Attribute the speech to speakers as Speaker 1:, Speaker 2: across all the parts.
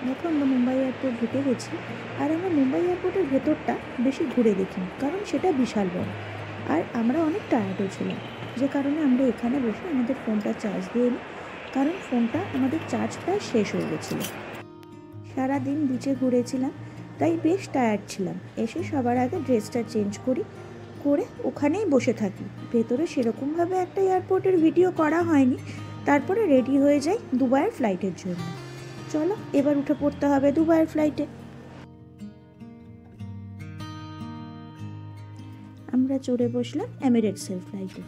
Speaker 1: দেখো আমরা মুম্বাই এয়ারপোর্ট ঢুকে গেছি, আর আমরা মুম্বাই এয়ারপোর্টের ভেতরটা বেশি ঘুরে দেখিনি, কারণ সেটা বিশাল বড়। আর আমরা অনেক টায়ার্ডও ছিলাম, যে কারণে আমরা এখানে বসে আমাদের ফোনটা চার্জ দিয়ে নিই, কারণ ফোনটা আমাদের চার্জ প্রায় শেষ হয়ে গেছিলো। সারাদিন বিচে ঘুরেছিলাম, তাই বেশ টায়ার্ড ছিলাম। এসে সবার আগে ড্রেসটা চেঞ্জ করে ওখানেই বসে থাকি। ভেতরে সেরকমভাবে একটা এয়ারপোর্টের ভিডিও করা হয়নি। তারপরে রেডি হয়ে যাই দুবাইয়ের ফ্লাইটের জন্য। চলো এবার উঠে পড়তে হবে দুবাইয়ের ফ্লাইটে। আমরা চড়ে বসলাম এমিরেটসের ফ্লাইটে।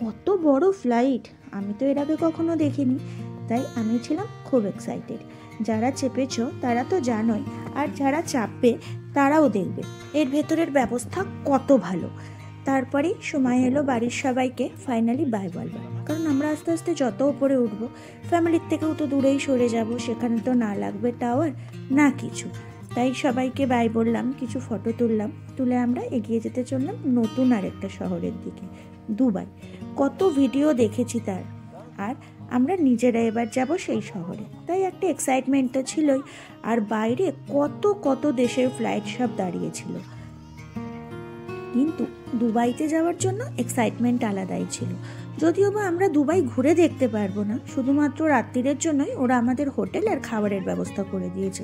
Speaker 1: কত বড় ফ্লাইট, আমি তো এর আগে কখনো দেখিনি, তাই আমি ছিলাম খুব এক্সাইটেড। যারা চেপেছ তারা তো জানোই, আর যারা চাপবে তারাও দেখবে এর ভেতরের ব্যবস্থা কত ভালো। তারপরেই সময় এলো বাড়ির সবাইকে ফাইনালি বাই বলবার, কারণ আমরা আস্তে আস্তে যত উপরে উঠবো, ফ্যামিলির থেকেও তো দূরেই সরে যাব, সেখানে তো না লাগবে টাওয়ার না কিছু। তাই সবাইকে বাই বললাম, কিছু ফটো তুলে আমরা এগিয়ে যেতে চললাম নতুন আরেকটা শহরের দিকে, দুবাই। কত ভিডিও দেখেছি তার, আর আমরা নিজেরা এবার যাব সেই শহরে, তাই একটা এক্সাইটমেন্ট তো ছিলই। আর বাইরে কত কত দেশের ফ্লাইট সব দাঁড়িয়েছিল, কিন্তু দুবাইতে যাওয়ার জন্য এক্সাইটমেন্ট আলাদাই ছিল। যদিও বা আমরা দুবাই ঘুরে দেখতে পারবো না, শুধুমাত্র রাত্রিরের জন্যই ওরা আমাদের হোটেল আর খাবারের ব্যবস্থা করে দিয়েছে।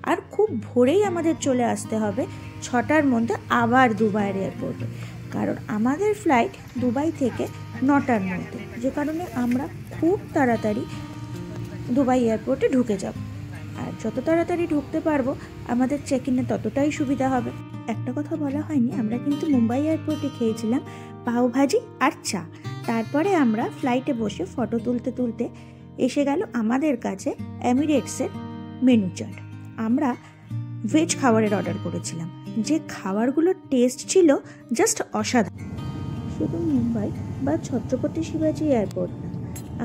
Speaker 1: আর খুব ভোরেই আমাদের চলে আসতে হবে 6টার মধ্যে আবার দুবাইয়ের এয়ারপোর্টে, কারণ আমাদের ফ্লাইট দুবাই থেকে 9টার মধ্যে, যে কারণে আমরা খুব তাড়াতাড়ি দুবাই এয়ারপোর্টে ঢুকে যাব। আর যত তাড়াতাড়ি ঢুকতে পারবো আমাদের চেক ইনে ততটাই সুবিধা হবে। একটা কথা বলা হয়নি, আমরা কিন্তু মুম্বাই এয়ারপোর্টে খেয়েছিলাম পাওভাজি আর চা। তারপরে আমরা ফ্লাইটে বসে ফটো তুলতে এসে গেল আমাদের কাছে এমিরেটসের মেনু চার্ট। আমরা ভেজ খাবারের অর্ডার করেছিলাম, যে খাবারগুলোর টেস্ট ছিল জাস্ট অসাধারণ। শুধু মুম্বাই বা ছত্রপতি শিবাজি এয়ারপোর্ট না,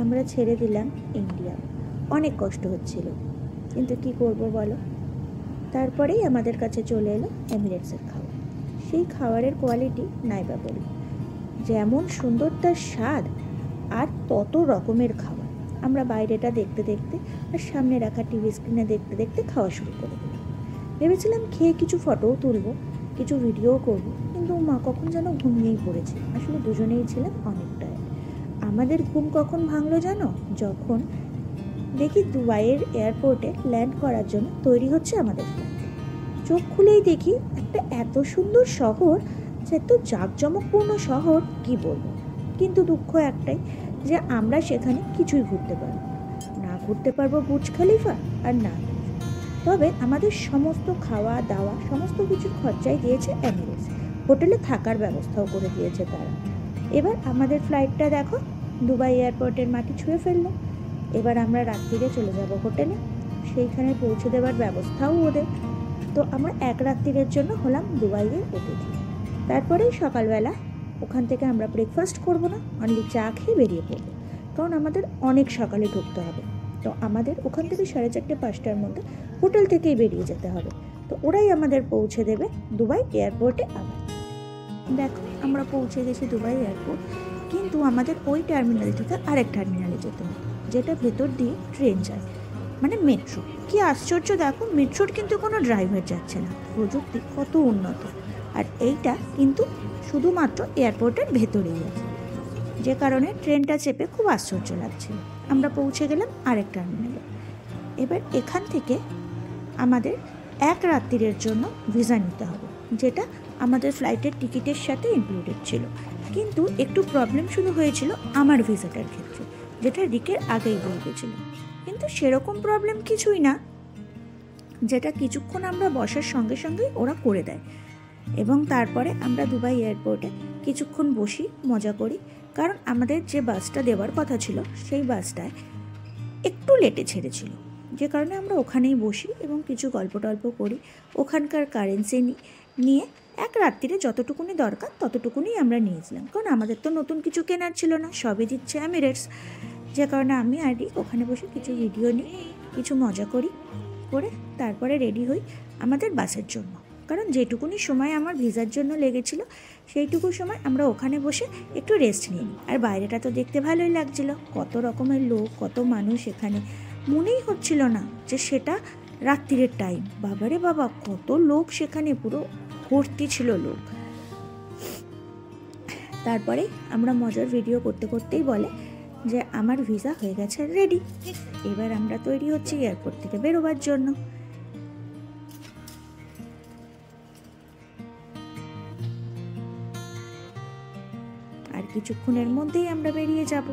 Speaker 1: আমরা ছেড়ে দিলাম ইন্ডিয়া। অনেক কষ্ট হচ্ছিল, কিন্তু কি করব বলো। তারপরেই আমাদের কাছে চলে এলো এমিরেটসের খাবার। সেই খাবারের কোয়ালিটি নাইবা বলি, যেমন সুন্দর তার স্বাদ, আর তত রকমের খাবার। আমরা বাইরেটা দেখতে আর সামনে রাখা টিভি স্ক্রিনে দেখতে খাওয়া শুরু করে দিলাম। ভেবেছিলাম খেয়ে কিছু ফটোও তুলবো, কিছু ভিডিওও করবো, কিন্তু মা কখন যেন ঘুমিয়েই পড়েছে। আসলে দুজনেই ছিলাম অনেক টায়ার্ড। আমাদের ঘুম কখন ভাঙলো জানো? যখন দেখি দুবাইয়ের এয়ারপোর্টে ল্যান্ড করার জন্য তৈরি হচ্ছে আমাদের ফ্লাইট। চোখ খুলেই দেখি একটা এত সুন্দর শহর, যে এত জাঁকজমকপূর্ণ শহর কি বলবো। কিন্তু দুঃখ একটাই, যে আমরা সেখানে কিছুই ঘুরতে পারবো না ঘুরতে পারবো বুর্জ খলিফা আর না। তবে আমাদের সমস্ত খাওয়া দাওয়া সমস্ত কিছুর খরচাই দিয়েছে এমিরেটস, হোটেলে থাকার ব্যবস্থাও করে দিয়েছে তারা। এবার আমাদের ফ্লাইটটা দেখো দুবাই এয়ারপোর্টের মাটি ছুঁয়ে ফেললো। এবার আমরা রাত্রিরে চলে যাব হোটেলে, সেইখানে পৌঁছে দেওয়ার ব্যবস্থাও ওদের। তো আমরা এক রাত্রিরের জন্য হলাম দুবাইয়ের অতিথি। তারপরেই সকালবেলা ওখান থেকে আমরা ব্রেকফাস্ট করব না, অনলি চা খেয়ে বেরিয়ে পড়বো, কারণ আমাদের অনেক সকালে ঢুকতে হবে। তো আমাদের ওখান থেকে 4:30-5টার মধ্যে হোটেল থেকেই বেরিয়ে যেতে হবে। তো ওরাই আমাদের পৌঁছে দেবে দুবাই এয়ারপোর্টে। আবার দেখো আমরা পৌঁছে গেছি দুবাই এয়ারপোর্ট, কিন্তু আমাদের ওই টার্মিনাল থেকে আরেক টার্মিনালে যেতে হবে, যেটা ভেতর দিয়ে ট্রেন যায়, মানে মেট্রো। কি আশ্চর্য দেখো, মেট্রোর কিন্তু কোনো ড্রাইভার যাচ্ছে না, প্রযুক্তি কত উন্নত। আর এইটা কিন্তু শুধুমাত্র এয়ারপোর্টের ভেতরেই আছে, যে কারণে ট্রেনটা চেপে খুব আশ্চর্য লাগছিল। আমরা পৌঁছে গেলাম আরেক টার্মিনালে। এবার এখান থেকে আমাদের এক রাত্রিরের জন্য ভিসা নিতে হবে, যেটা আমাদের ফ্লাইটের টিকিটের সাথে ইনক্লুডেড ছিল। কিন্তু একটু প্রবলেম শুরু হয়েছিল আমার ভিসাটার ক্ষেত্রে, যেটা রিকের আগেই বলে গেছিল। কিন্তু সেরকম প্রবলেম কিছুই না, যেটা কিছুক্ষণ আমরা বসার সঙ্গে সঙ্গেই ওরা করে দেয়। এবং তারপরে আমরা দুবাই এয়ারপোর্টে কিছুক্ষণ বসি, মজা করি, কারণ আমাদের যে বাসটা দেওয়ার কথা ছিল সেই বাসটায় একটু লেটে ছেড়েছিল, যে কারণে আমরা ওখানেই বসি এবং কিছু গল্প টল্প করি। ওখানকার কারেন্সি নিয়ে এক রাত্রিরে যতটুকুনি দরকার ততটুকুনি আমরা নিয়েছিলাম, কারণ আমাদের তো নতুন কিছু কেনার ছিল না, সবই দিচ্ছে এমিরেটস। যে কারণে আমি আর ওখানে বসে কিছু ভিডিও নিই, কিছু মজা করে তারপরে রেডি হই আমাদের বাসের জন্য। কারণ যেটুকুনি সময় আমার ভিসার জন্য লেগেছিল, সেইটুকু সময় আমরা ওখানে বসে একটু রেস্ট নিই। আর বাইরেটা তো দেখতে ভালোই লাগছিল, কত রকমের লোক, কত মানুষ এখানে। মনেই হচ্ছিল না যে সেটা রাত্রিরের টাইম, বাবারে বাবা কত লোক সেখানে, পুরো ভর্তি ছিল লোক। তারপরে আমরা মজার ভিডিও করতে করতেই বলে যে আমার ভিসা হয়ে গেছে রেডি, এবার আমরা তৈরি হচ্ছি এয়ারপোর্ট থেকে বেরোবার জন্য। আর কিছুক্ষণের মধ্যেই আমরা বেরিয়ে যাব।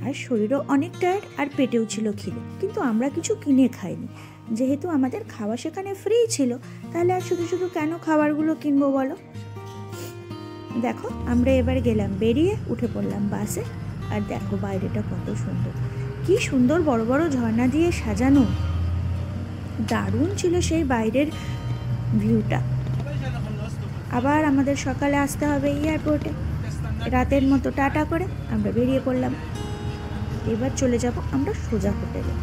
Speaker 1: আর শরীরও অনেক টায়ার্ড আর পেটেও ছিল খিদে, কিন্তু আমরা কিছু কিনে খাইনি, যেহেতু আমাদের খাওয়া সেখানে ফ্রি ছিল, তাহলে আর শুধু শুধু কেন খাবারগুলো কিনবো বলো। দেখো আমরা এবার গেলাম বেরিয়ে, উঠে পড়লাম বাসে। আর দেখো বাইরেটা কত সুন্দর, কি সুন্দর বড় বড় ঝর্ণা দিয়ে সাজানো, দারুণ ছিল সেই বাইরের ভিউটা। আবার আমাদের সকালে আসতে হবে এয়ারপোর্টে, রাতের মতো টাটা করে আমরা বেরিয়ে পড়লাম। এবার চলে যাব আমরা সোজা হোটেলে।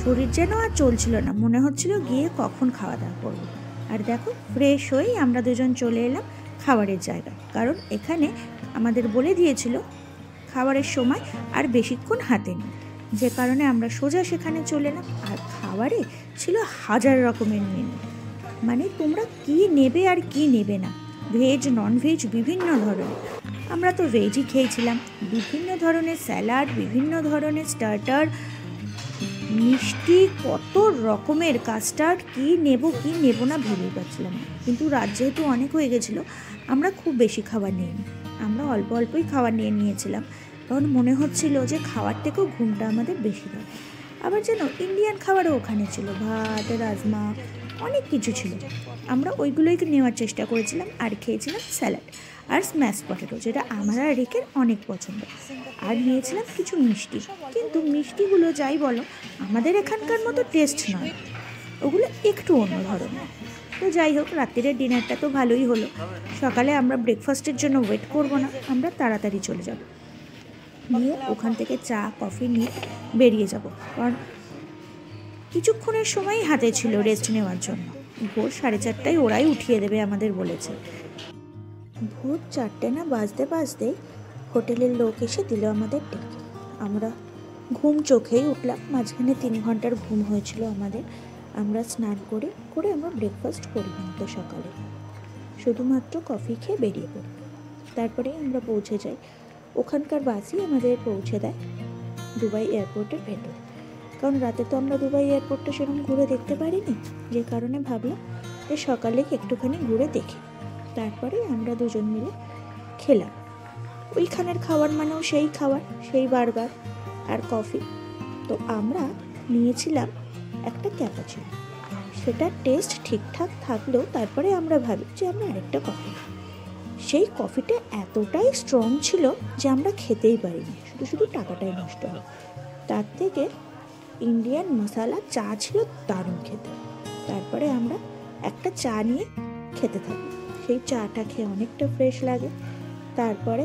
Speaker 1: শরীর যেন আর চলছিল না, মনে হচ্ছিল গিয়ে কখন খাওয়া দাওয়া করবো। আর দেখো ফ্রেশ হয়েই আমরা দুজন চলে এলাম খাবারের জায়গায়, কারণ এখানে আমাদের বলে দিয়েছিল খাবারের সময় আর বেশিক্ষণ হাতে নেই, যে কারণে আমরা সোজা সেখানে চলে এলাম। আর খাবারে ছিল হাজার রকমের মেনু, মানে তোমরা কি নেবে আর কি নেবে না, ভেজ নন ভেজ বিভিন্ন ধরনের। আমরা তো ভেজই খেয়েছিলাম, বিভিন্ন ধরনের স্যালাড, বিভিন্ন ধরনের স্টার্টার, মিষ্টি, কত রকমের কাস্টার্ড, কি নেব কি নেব না ভেবেই পাচ্ছিলাম না। কিন্তু রাত যেহেতু অনেক হয়ে গেছিলো, আমরা খুব বেশি খাবার নিইনি, আমরা অল্প অল্পই খাবার নিয়ে নিয়েছিলাম, কারণ মনে হচ্ছিল যে খাওয়ার থেকেও ঘুমটা আমাদের বেশি হয়। আবার যেন ইন্ডিয়ান খাবারও ওখানে ছিল, ভাত, রাজমা, অনেক কিছু ছিল। আমরা ওইগুলোই নেওয়ার চেষ্টা করেছিলাম, আর খেয়েছিলাম স্যালাড আর স্ম্যাশ পটেটো, যেটা আমার আর রিকের অনেক পছন্দ। আর নিয়েছিলাম কিছু মিষ্টি, কিন্তু মিষ্টিগুলো যাই বলো আমাদের এখানকার মতো টেস্ট নয়, ওগুলো একটু অন্য ধরনের। তো যাই হোক, রাত্রিরের ডিনারটা তো ভালোই হলো। সকালে আমরা ব্রেকফাস্টের জন্য ওয়েট করব না, আমরা তাড়াতাড়ি চলে যাব, নিয়ে ওখান থেকে চা কফি নিয়ে বেরিয়ে যাব, কারণ কিছুক্ষণের সময় হাতে ছিল রেস্ট নেওয়ার জন্য। ভোর 4:30টায় ওরাই উঠিয়ে দেবে আমাদের বলেছে। ভোর 4টে না বাজতে বাজতেই হোটেলের লোক এসে দিল আমাদের ডেকে। আমরা ঘুম চোখেই উঠলাম, মাঝখানে 3 ঘন্টার ঘুম হয়েছিল আমাদের। আমরা স্নান করে আমরা ব্রেকফাস্ট করি না তো সকালে, শুধুমাত্র কফি খেয়ে বেরিয়ে পড়ি। তারপরে আমরা পৌঁছে যাই, ওখানকার বাসই আমাদের পৌঁছে দেয় দুবাই এয়ারপোর্টের ভেতর, কারণ রাতে তো আমরা দুবাই এয়ারপোর্টটা সেরকম ঘুরে দেখতে পারিনি, যে কারণে ভাবলাম যে সকালে একটুখানি ঘুরে দেখি। তারপরে আমরা দুজন মিলে খেলাম। ওইখানের খাবার মানেও সেই খাবার, সেই বার্গার আর কফি। তো আমরা নিয়েছিলাম একটা ক্যাপাচিনো, সেটা টেস্ট ঠিকঠাক থাকলেও তারপরে আমরা ভাবি যে আমরা আরেকটা কফি। সেই কফিটা এতটাই স্ট্রং ছিল যে আমরা খেতেই পারিনি, শুধু শুধু টাকাটাই নষ্ট হয়। তার থেকে ইন্ডিয়ান মশালা চা ছিল দারুণ খেতে। তারপরে আমরা একটা চা নিয়ে খেতে থাকি, সেই চাটা খেয়ে অনেকটা ফ্রেশ লাগে। তারপরে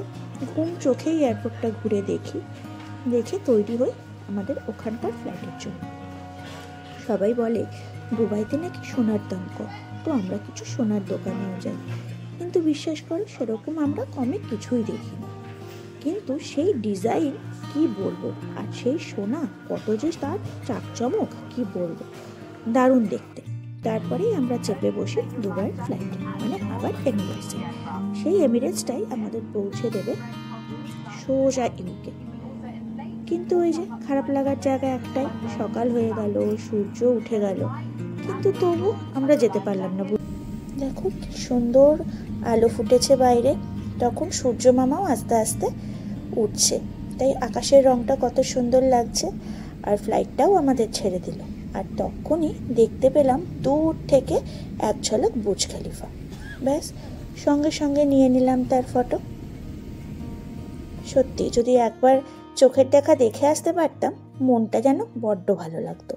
Speaker 1: ঘুম চোখেই এয়ারপোর্টটা ঘুরে দেখে তৈরি হই আমাদের ওখানকার ফ্লাইটের জন্য। সবাই বলে দুবাইতে নাকি সোনার দাম কম, তো আমরা কিছু সোনার দোকানেও যাই, কিন্তু বিশ্বাস করো সেরকম আমরা কমে কিছুই দেখিনি। কিন্তু সেই ডিজাইন কি বলবো, আর সেই সোনা কত যে তার চাকচমক কি বলবো, দারুণ দেখতে। তারপরেই আমরা চেপে বসি দুবাইয়ের ফ্লাইটে, মানে আবার এমিরেটসে। সেই এমিরেটসটাই আমাদের পৌঁছে দেবে সোজা ইউকে। কিন্তু ওই যে খারাপ লাগার জায়গা একটাই, সকাল হয়ে গেল, সূর্য উঠে গেল, কিন্তু তবু আমরা যেতে পারলাম না। দেখো কি সুন্দর আলো ফুটেছে বাইরে, তখন সূর্য মামাও আস্তে আস্তে উঠছে, তাই আকাশের রংটা কত সুন্দর লাগছে। আর ফ্লাইটটাও আমাদের ছেড়ে দিল, আর তখনই দেখতে পেলাম দূর থেকে এক ঝলক বুর্জ খলিফা। ব্যাস, সঙ্গে সঙ্গে নিয়ে নিলাম তার ফটো। সত্যি যদি একবার চোখের দেখা দেখে আসতে পারতাম, মনটা যেন বড্ড ভালো লাগতো।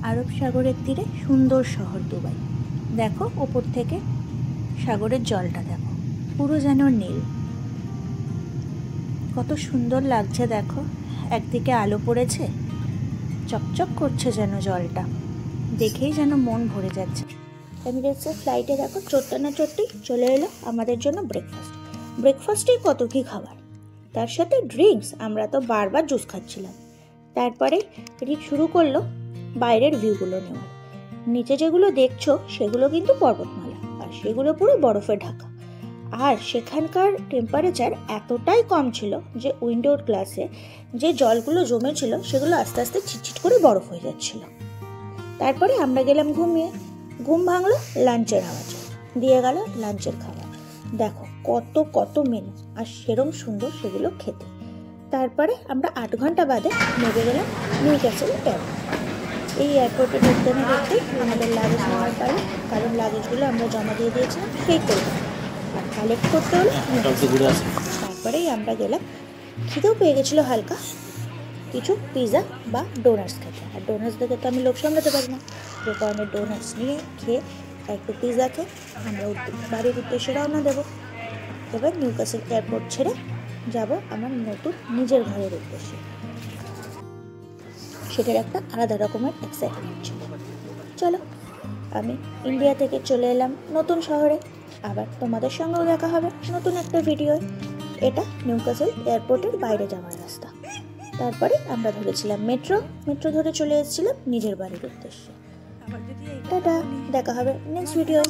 Speaker 1: আরব সাগরের তীরে সুন্দর শহর দুবাই। দেখো ওপর থেকে সাগরের জলটা দেখো, পুরো যেন নীল, কত সুন্দর লাগছে। দেখো একদিকে আলো পড়েছে, চকচক করছে যেন জলটা, দেখেই যেন মন ভরে যাচ্ছে। এমিরেটসের ফ্লাইটে দেখো চট্টা না চট্টি চলে এলো আমাদের জন্য ব্রেকফাস্টেই কত কি খাবার, তার সাথে ড্রিঙ্কস। আমরা তো বারবার জুস খাচ্ছিলাম। তারপরে রিক শুরু করলো বাইরের ভিউগুলো নেওয়ার। নিচে যেগুলো দেখছো সেগুলো কিন্তু পর্বতমালা, আর সেগুলো পুরো বরফে ঢাকা। আর সেখানকার টেম্পারেচার এতটাই কম ছিল যে উইন্ডোর গ্লাসে যে জলগুলো জমেছিল সেগুলো আস্তে আস্তে ছিটছিট করে বরফ হয়ে যাচ্ছিল। তারপরে আমরা গেলাম ঘুমিয়ে। ঘুম ভাঙলো লাঞ্চের আওয়াজে, দিয়ে গেল লাঞ্চের খাবার। দেখো কত কত মেনু, আর সেরম সুন্দর সেগুলো খেতে। তারপরে আমরা 8 ঘন্টা বাদে নেমে গেলাম নিউক্যাসল এয়ারপোর্ট। এই এয়ারপোর্টে ঢুকতে না ঢুকতেই আমাদের লাগেজ নেওয়ার পারে, কারণ লাগেজগুলো আমরা জমা দিয়ে দিয়েছিলাম সেই করবো, আর কালেক্ট করতে হলো। তারপরেই আমরা গেলাম, খিদেও পেয়ে গেছিলো হালকা, কিছু পিৎজা বা ডোনাটস খেতে। আর ডোনাটস দেখে তো আমি লোক সামলাতে পারি না, যে কারণে ডোনাটস নিয়ে খেয়ে একটু পিৎজা খেয়ে আমরা বাড়ির উদ্দেশ্যে রওনা দেবো। এবার নিউক্যাসল এয়ারপোর্ট ছেড়ে যাব আমার নতুন নিজের ঘরের উদ্দেশ্যে। সেটার একটা আলাদা রকমের এক্সাইটমেন্ট ছিল। চলো, আমি ইন্ডিয়া থেকে চলে এলাম নতুন শহরে। আবার তোমাদের সঙ্গেও দেখা হবে নতুন একটা ভিডিওয়। এটা নিউক্যাসল এয়ারপোর্টের বাইরে যাওয়ার রাস্তা। তারপরে আমরা ধরেছিলাম মেট্রো ধরে চলে এসেছিলাম নিজের বাড়ির উদ্দেশ্যে। টাটা, দেখা হবে নেক্সট ভিডিওয়।